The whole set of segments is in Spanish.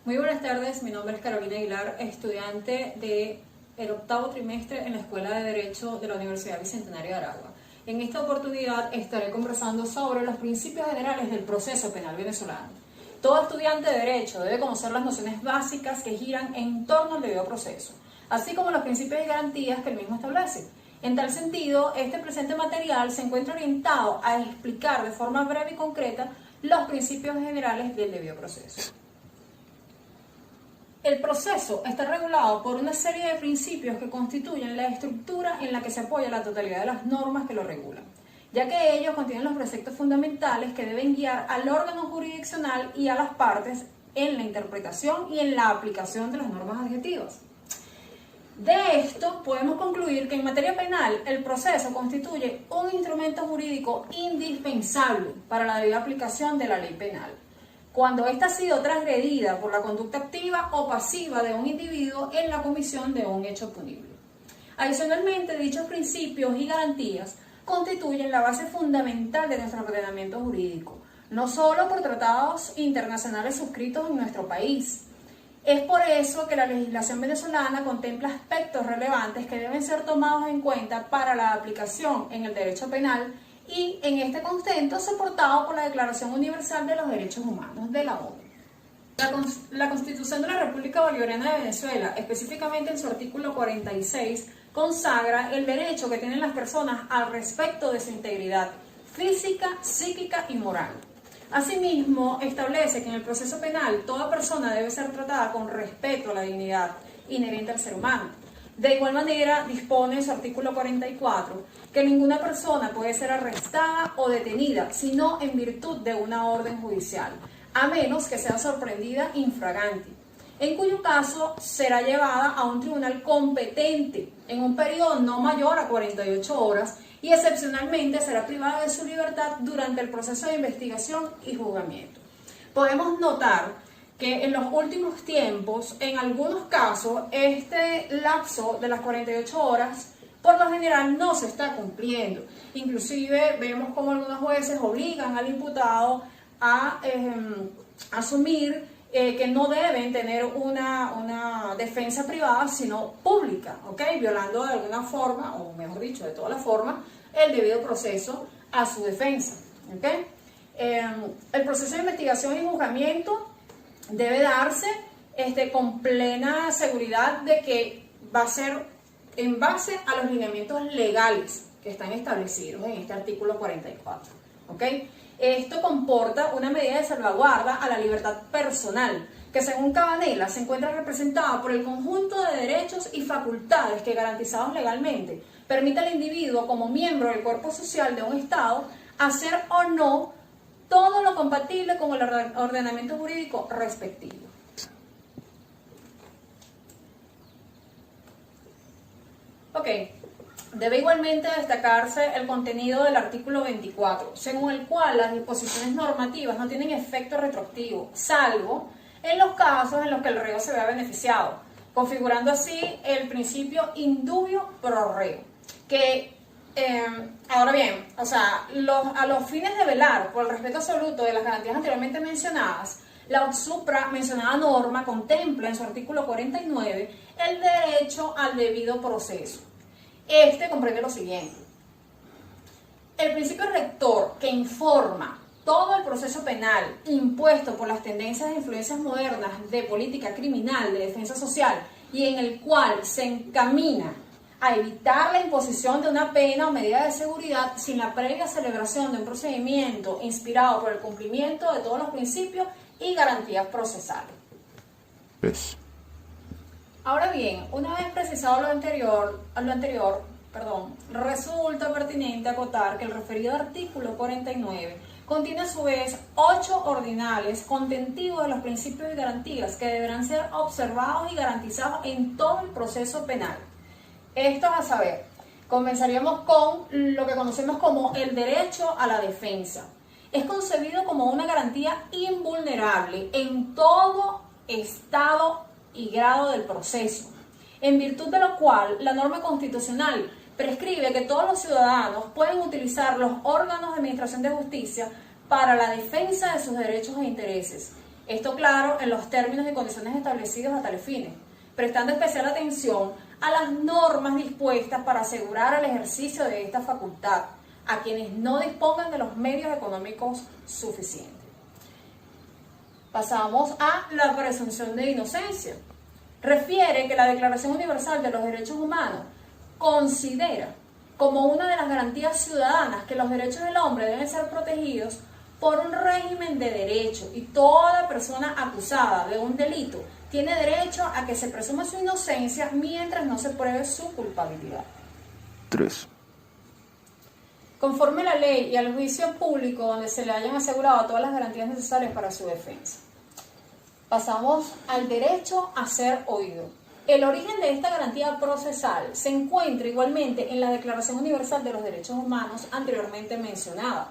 Muy buenas tardes, mi nombre es Carolina Aguilar, estudiante del octavo trimestre en la Escuela de Derecho de la Universidad Bicentenario de Aragua. En esta oportunidad estaré conversando sobre los principios generales del proceso penal venezolano. Todo estudiante de Derecho debe conocer las nociones básicas que giran en torno al debido proceso, así como los principios y garantías que el mismo establece. En tal sentido, este presente material se encuentra orientado a explicar de forma breve y concreta los principios generales del debido proceso. El proceso está regulado por una serie de principios que constituyen la estructura en la que se apoya la totalidad de las normas que lo regulan, ya que ellos contienen los preceptos fundamentales que deben guiar al órgano jurisdiccional y a las partes en la interpretación y en la aplicación de las normas adjetivas. De esto podemos concluir que en materia penal el proceso constituye un instrumento jurídico indispensable para la debida aplicación de la ley penal, cuando ésta ha sido transgredida por la conducta activa o pasiva de un individuo en la comisión de un hecho punible. Adicionalmente, dichos principios y garantías constituyen la base fundamental de nuestro ordenamiento jurídico, no solo por tratados internacionales suscritos en nuestro país. Es por eso que la legislación venezolana contempla aspectos relevantes que deben ser tomados en cuenta para la aplicación en el derecho penal y en este contexto soportado por la Declaración Universal de los Derechos Humanos de la ONU. La Constitución de la República Bolivariana de Venezuela, específicamente en su artículo 46, consagra el derecho que tienen las personas al respecto de su integridad física, psíquica y moral. Asimismo, establece que en el proceso penal toda persona debe ser tratada con respeto a la dignidad inherente al ser humano. De igual manera, dispone en su artículo 44 que ninguna persona puede ser arrestada o detenida, sino en virtud de una orden judicial, a menos que sea sorprendida infraganti, en cuyo caso será llevada a un tribunal competente en un periodo no mayor a 48 horas y excepcionalmente será privada de su libertad durante el proceso de investigación y juzgamiento. Podemos notar que en los últimos tiempos, en algunos casos, este lapso de las 48 horas, por lo general, no se está cumpliendo. Inclusive, vemos como algunos jueces obligan al imputado a asumir que no deben tener una defensa privada, sino pública, ¿ok? Violando de alguna forma, o mejor dicho, de todas las formas, el debido proceso a su defensa, ¿ok? El proceso de investigación y juzgamiento debe darse con plena seguridad de que va a ser en base a los lineamientos legales que están establecidos en este artículo 44. ¿Ok? Esto comporta una medida de salvaguarda a la libertad personal, que según Cabanela se encuentra representada por el conjunto de derechos y facultades que, garantizados legalmente, permite al individuo como miembro del cuerpo social de un Estado hacer o no todo lo compatible con el ordenamiento jurídico respectivo. Ok, debe igualmente destacarse el contenido del artículo 24, según el cual las disposiciones normativas no tienen efecto retroactivo, salvo en los casos en los que el reo se vea beneficiado, configurando así el principio indubio pro reo, que ahora bien, o sea, a los fines de velar por el respeto absoluto de las garantías anteriormente mencionadas, la supra mencionada norma contempla en su artículo 49 el derecho al debido proceso. Este comprende lo siguiente: el principio rector que informa todo el proceso penal impuesto por las tendencias e influencias modernas de política criminal, de defensa social, y en el cual se encamina a evitar la imposición de una pena o medida de seguridad sin la previa celebración de un procedimiento inspirado por el cumplimiento de todos los principios y garantías procesales. Ahora bien, una vez precisado lo anterior, resulta pertinente acotar que el referido artículo 49 contiene a su vez 8 ordinales contentivos de los principios y garantías que deberán ser observados y garantizados en todo el proceso penal. Esto es a saber, comenzaríamos con lo que conocemos como el derecho a la defensa. Es concebido como una garantía invulnerable en todo estado y grado del proceso, en virtud de lo cual la norma constitucional prescribe que todos los ciudadanos pueden utilizar los órganos de administración de justicia para la defensa de sus derechos e intereses, Esto, claro, en los términos y condiciones establecidos a tales fines, prestando especial atención a las normas dispuestas para asegurar el ejercicio de esta facultad a quienes no dispongan de los medios económicos suficientes. Pasamos a la presunción de inocencia. Refiere que la Declaración Universal de los Derechos Humanos considera como una de las garantías ciudadanas que los derechos del hombre deben ser protegidos por un régimen de derecho, y toda persona acusada de un delito tiene derecho a que se presuma su inocencia mientras no se pruebe su culpabilidad. 3. Conforme a la ley y al juicio público donde se le hayan asegurado todas las garantías necesarias para su defensa. Pasamos al derecho a ser oído. El origen de esta garantía procesal se encuentra igualmente en la Declaración Universal de los Derechos Humanos anteriormente mencionada,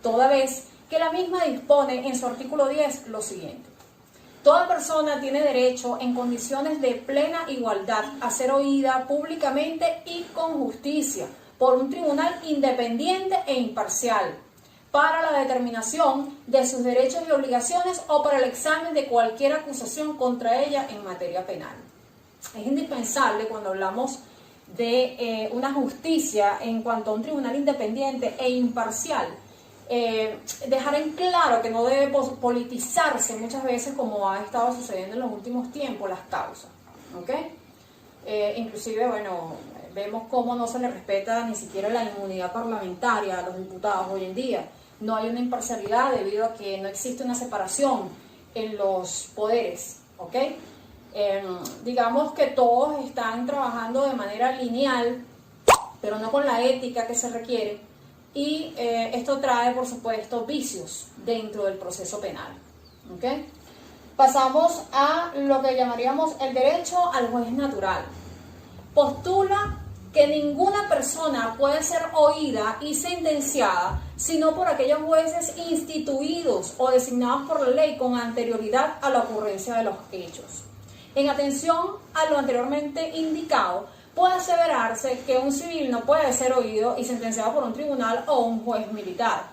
toda vez que la misma dispone en su artículo 10 lo siguiente: toda persona tiene derecho en condiciones de plena igualdad a ser oída públicamente y con justicia por un tribunal independiente e imparcial para la determinación de sus derechos y obligaciones o para el examen de cualquier acusación contra ella en materia penal. Es indispensable, cuando hablamos de una justicia en cuanto a un tribunal independiente e imparcial, dejar en claro que no debe politizarse muchas veces, como ha estado sucediendo en los últimos tiempos, las causas, ¿ok? Inclusive, bueno, vemos cómo no se le respeta ni siquiera la inmunidad parlamentaria a los diputados hoy en día. No hay una imparcialidad debido a que no existe una separación en los poderes, ¿ok? Digamos que todos están trabajando de manera lineal, pero no con la ética que se requiere, y esto trae, por supuesto, vicios dentro del proceso penal, ¿ok? Pasamos a lo que llamaríamos el derecho al juez natural. Postula que ninguna persona puede ser oída y sentenciada sino por aquellos jueces instituidos o designados por la ley con anterioridad a la ocurrencia de los hechos. En atención a lo anteriormente indicado, puede aseverarse que un civil no puede ser oído y sentenciado por un tribunal o un juez militar.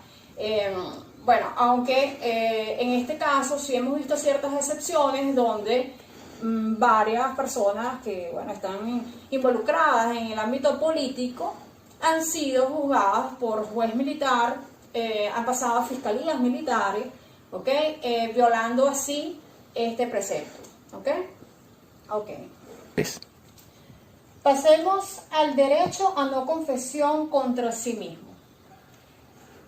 Bueno, aunque en este caso sí hemos visto ciertas excepciones donde varias personas que, bueno, están involucradas en el ámbito político han sido juzgadas por juez militar, han pasado a fiscalías militares, ¿ok? Violando así este precepto, ¿ok? Ok. Pasemos al derecho a no confesión contra sí mismo.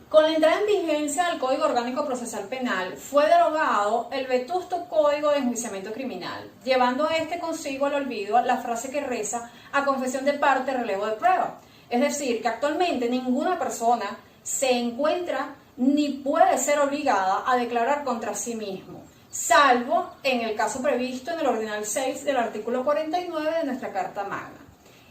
Con la entrada en vigencia del Código Orgánico Procesal Penal, fue derogado el vetusto Código de Enjuiciamiento Criminal, llevando este consigo al olvido la frase que reza: a confesión de parte, relevo de prueba. Es decir, que actualmente ninguna persona se encuentra ni puede ser obligada a declarar contra sí mismo, salvo en el caso previsto en el Ordinal 6 del artículo 49 de nuestra Carta Magna.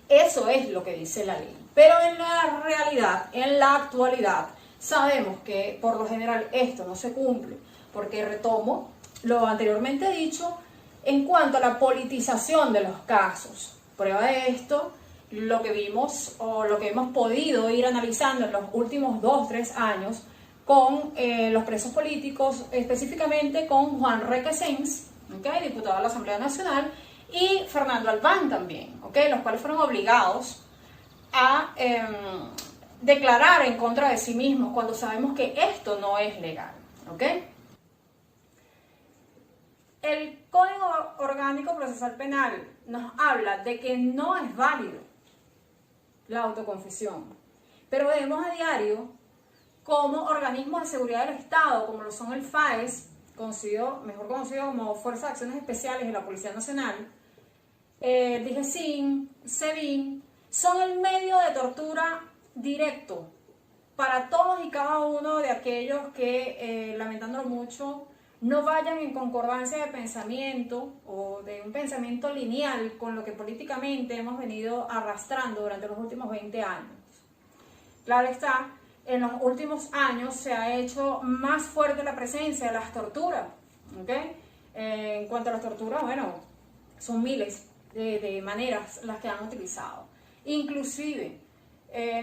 Eso es lo que dice la ley. Pero en la realidad, en la actualidad, sabemos que por lo general esto no se cumple, porque retomo lo anteriormente dicho en cuanto a la politización de los casos. Prueba de esto, lo que vimos o lo que hemos podido ir analizando en los últimos 2-3 años con los presos políticos, específicamente con Juan Requesens, ¿okay?, diputado de la Asamblea Nacional, y Fernando Albán también, ¿okay?, los cuales fueron obligados a declarar en contra de sí mismos cuando sabemos que esto no es legal, ¿ok? El Código Orgánico Procesal Penal nos habla de que no es válido la autoconfesión, pero vemos a diario cómo organismos de seguridad del Estado, como lo son el FAES, mejor conocido como Fuerza de Acciones Especiales de la Policía Nacional, DGCIN, SEBIN, son el medio de tortura directo para todos y cada uno de aquellos que, lamentándolo mucho, no vayan en concordancia de pensamiento o de un pensamiento lineal con lo que políticamente hemos venido arrastrando durante los últimos 20 años. Claro está, en los últimos años se ha hecho más fuerte la presencia de las torturas, ¿okay? En cuanto a las torturas, bueno, son miles de maneras las que han utilizado. Inclusive,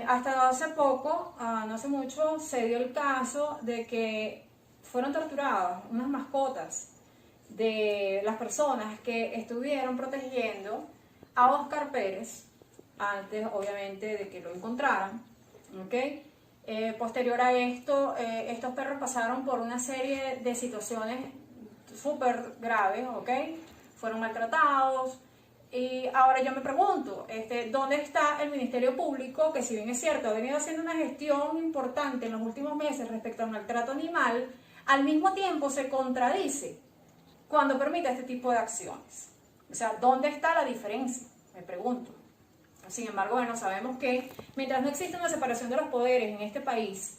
hasta hace poco, no hace mucho, se dio el caso de que fueron torturadas unas mascotas de las personas que estuvieron protegiendo a Óscar Pérez, antes obviamente de que lo encontraran, ¿ok? Posterior a esto, estos perros pasaron por una serie de situaciones súper graves, ¿ok? Fueron maltratados. Y ahora yo me pregunto, ¿dónde está el Ministerio Público? Que si bien es cierto, ha venido haciendo una gestión importante en los últimos meses respecto al maltrato animal, al mismo tiempo se contradice cuando permite este tipo de acciones. O sea, ¿dónde está la diferencia? Me pregunto. Sin embargo, bueno, sabemos que mientras no existe una separación de los poderes en este país,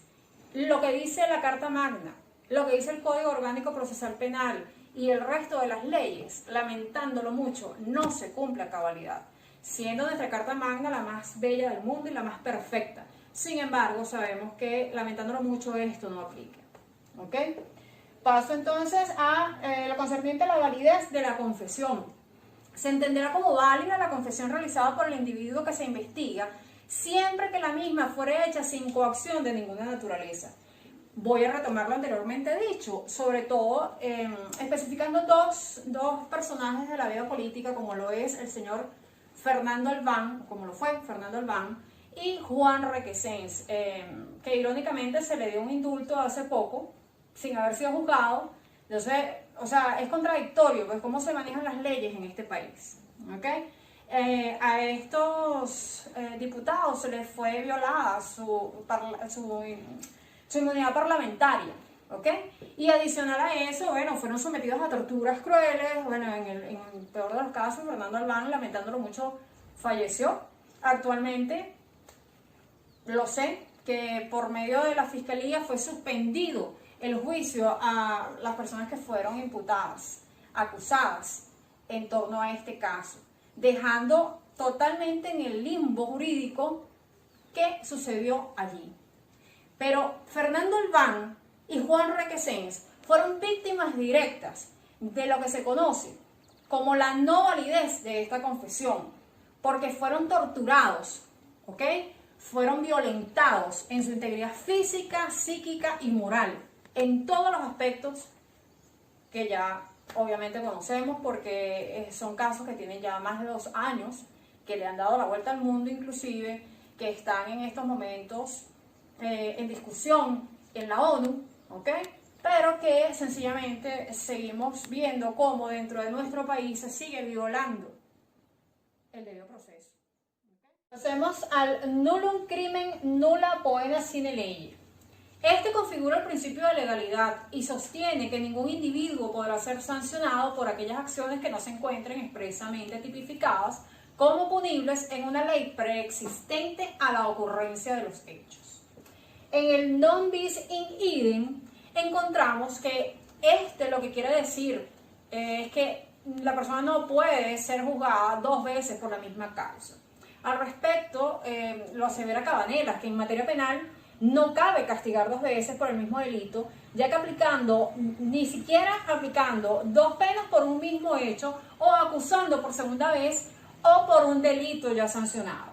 lo que dice la Carta Magna, lo que dice el Código Orgánico Procesal Penal y el resto de las leyes, lamentándolo mucho, no se cumple a cabalidad, siendo nuestra Carta Magna la más bella del mundo y la más perfecta. Sin embargo, sabemos que, lamentándolo mucho, esto no aplica. ¿Ok? Paso entonces a lo concerniente a la validez de la confesión. Se entenderá como válida la confesión realizada por el individuo que se investiga, siempre que la misma fuere hecha sin coacción de ninguna naturaleza. Voy a retomar lo anteriormente dicho, sobre todo especificando dos personajes de la vida política, como lo es el señor Fernando Albán, como lo fue Fernando Albán, y Juan Requesens, que irónicamente se le dio un indulto hace poco, sin haber sido juzgado. Entonces, o sea, es contradictorio, pues, cómo se manejan las leyes en este país, ¿ok? A estos diputados se les fue violada su inmunidad parlamentaria, ¿ok? Y adicional a eso, bueno, fueron sometidos a torturas crueles. Bueno, en el peor de los casos, Fernando Albán, lamentándolo mucho, falleció. Actualmente, lo sé, que por medio de la Fiscalía fue suspendido el juicio a las personas que fueron imputadas, acusadas en torno a este caso, dejando totalmente en el limbo jurídico qué sucedió allí. Pero Fernando Albán y Juan Requesens fueron víctimas directas de lo que se conoce como la no validez de esta confesión, porque fueron torturados, ¿ok? Fueron violentados en su integridad física, psíquica y moral, en todos los aspectos que ya obviamente conocemos, porque son casos que tienen ya más de 2 años, que le han dado la vuelta al mundo inclusive, que están en estos momentos en discusión en la ONU, ¿ok? Pero que sencillamente seguimos viendo cómo dentro de nuestro país se sigue violando el debido proceso. ¿Okay? Pasemos al nullum crimen nulla poena sine lege. Este configura el principio de legalidad y sostiene que ningún individuo podrá ser sancionado por aquellas acciones que no se encuentren expresamente tipificadas como punibles en una ley preexistente a la ocurrencia de los hechos. En el non bis in idem encontramos que lo que quiere decir es que la persona no puede ser juzgada 2 veces por la misma causa. Al respecto, lo asevera Cabanelas, que en materia penal no cabe castigar 2 veces por el mismo delito, ya que ni siquiera aplicando 2 penas por un mismo hecho o acusando por segunda vez o por un delito ya sancionado.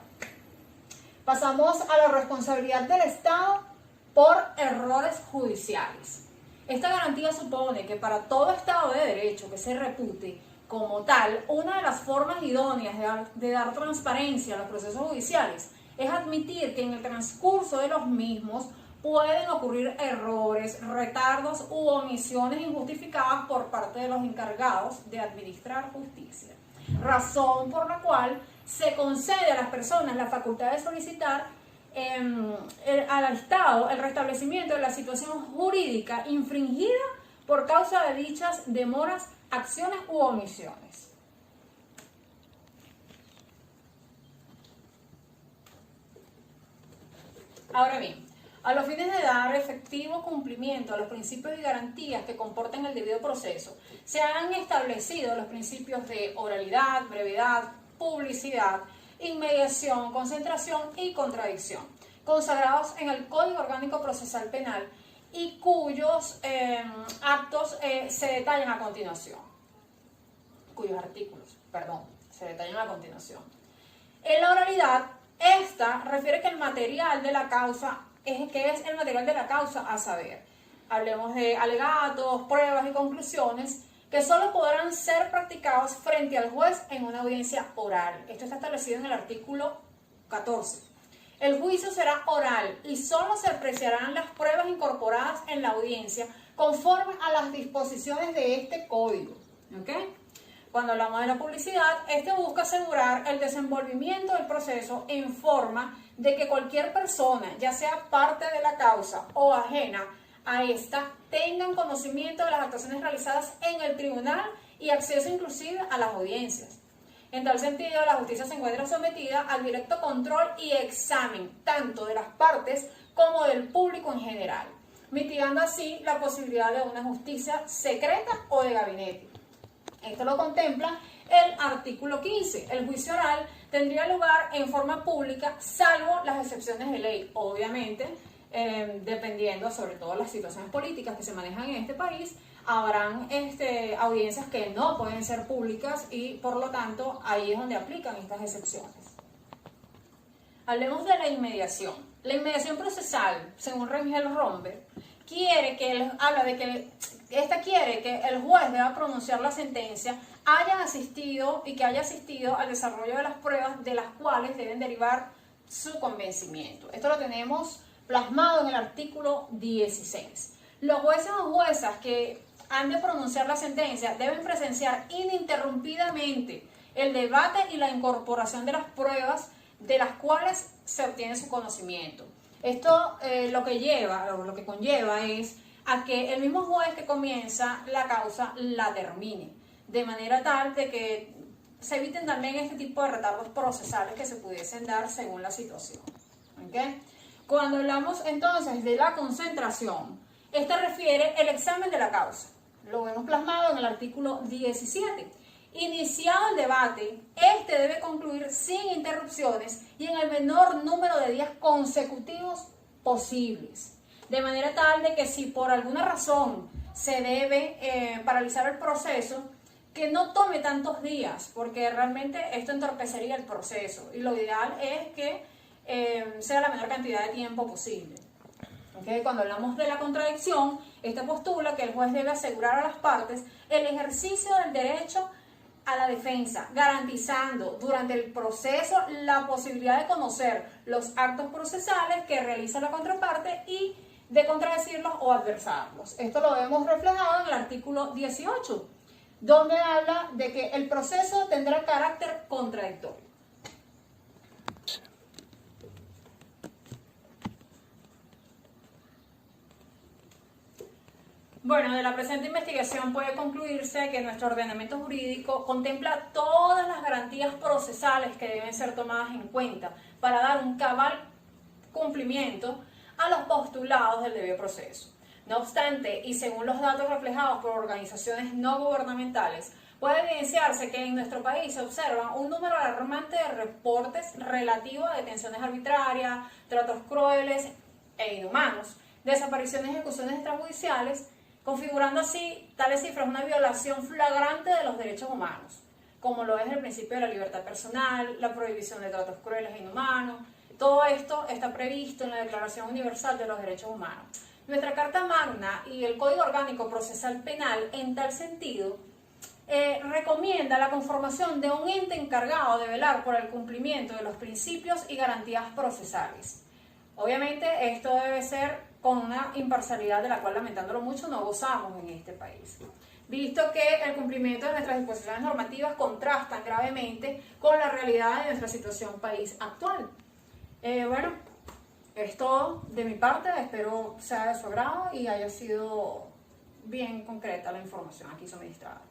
Pasamos a la responsabilidad del Estado por errores judiciales. Esta garantía supone que para todo Estado de Derecho que se repute como tal, una de las formas idóneas de dar transparencia a los procesos judiciales es admitir que en el transcurso de los mismos pueden ocurrir errores, retardos u omisiones injustificadas por parte de los encargados de administrar justicia. Razón por la cual se concede a las personas la facultad de solicitar al Estado el restablecimiento de la situación jurídica infringida por causa de dichas demoras, acciones u omisiones. Ahora bien, a los fines de dar efectivo cumplimiento a los principios y garantías que comportan el debido proceso, se han establecido los principios de oralidad, brevedad, publicidad, inmediación, concentración y contradicción, consagrados en el Código Orgánico Procesal Penal y cuyos actos se detallan a continuación. Cuyos artículos, perdón, se detallan a continuación. En la oralidad, esta refiere que el material de la causa ¿qué es el material de la causa? A saber, hablemos de alegatos, pruebas y conclusiones que solo podrán ser practicados frente al juez en una audiencia oral. Esto está establecido en el artículo 14. El juicio será oral y solo se apreciarán las pruebas incorporadas en la audiencia conforme a las disposiciones de este código. ¿Ok? Cuando hablamos de la publicidad, este busca asegurar el desenvolvimiento del proceso en forma de que cualquier persona, ya sea parte de la causa o ajena a esta, tengan conocimiento de las actuaciones realizadas en el tribunal y acceso inclusive a las audiencias. En tal sentido, la justicia se encuentra sometida al directo control y examen tanto de las partes como del público en general, mitigando así la posibilidad de una justicia secreta o de gabinete. Esto lo contempla el artículo 15. El juicio oral tendría lugar en forma pública, salvo las excepciones de ley, obviamente, dependiendo sobre todo las situaciones políticas que se manejan en este país. Habrán audiencias que no pueden ser públicas y por lo tanto ahí es donde aplican estas excepciones. Hablemos de la inmediación. La inmediación procesal, según Rengel Romberg, quiere que el juez deba pronunciar la sentencia, haya asistido al desarrollo de las pruebas de las cuales deben derivar su convencimiento. Esto lo tenemos plasmado en el artículo 16. Los jueces o juezas que han de pronunciar la sentencia deben presenciar ininterrumpidamente el debate y la incorporación de las pruebas de las cuales se obtiene su conocimiento. Esto lo que conlleva es a que el mismo juez que comienza la causa la termine, de manera tal de que se eviten también este tipo de retardos procesales que se pudiesen dar según la situación. ¿Okay? Cuando hablamos entonces de la concentración, esta refiere el examen de la causa. Lo vemos plasmado en el artículo 17. Iniciado el debate, este debe concluir sin interrupciones y en el menor número de días consecutivos posibles. De manera tal de que si por alguna razón se debe paralizar el proceso, que no tome tantos días, porque realmente esto entorpecería el proceso. Y lo ideal es que sea la menor cantidad de tiempo posible. ¿Okay? Cuando hablamos de la contradicción, esta postula que el juez debe asegurar a las partes el ejercicio del derecho a la defensa, garantizando durante el proceso la posibilidad de conocer los actos procesales que realiza la contraparte y de contradecirlos o adversarlos. Esto lo vemos reflejado en el artículo 18, donde habla de que el proceso tendrá carácter contradictorio. Bueno, de la presente investigación puede concluirse que nuestro ordenamiento jurídico contempla todas las garantías procesales que deben ser tomadas en cuenta para dar un cabal cumplimiento a los postulados del debido proceso. No obstante, y según los datos reflejados por organizaciones no gubernamentales, puede evidenciarse que en nuestro país se observa un número alarmante de reportes relativos a detenciones arbitrarias, tratos crueles e inhumanos, desapariciones y ejecuciones extrajudiciales, configurando así tales cifras una violación flagrante de los derechos humanos, como lo es el principio de la libertad personal, la prohibición de tratos crueles e inhumanos. Todo esto está previsto en la Declaración Universal de los Derechos Humanos. Nuestra Carta Magna y el Código Orgánico Procesal Penal, en tal sentido, recomienda la conformación de un ente encargado de velar por el cumplimiento de los principios y garantías procesales. Obviamente, esto debe ser con una imparcialidad de la cual, lamentándolo mucho, no gozamos en este país, visto que el cumplimiento de nuestras disposiciones normativas contrastan gravemente con la realidad de nuestra situación país actual. Bueno, es todo de mi parte, espero sea de su agrado y haya sido bien concreta la información aquí suministrada.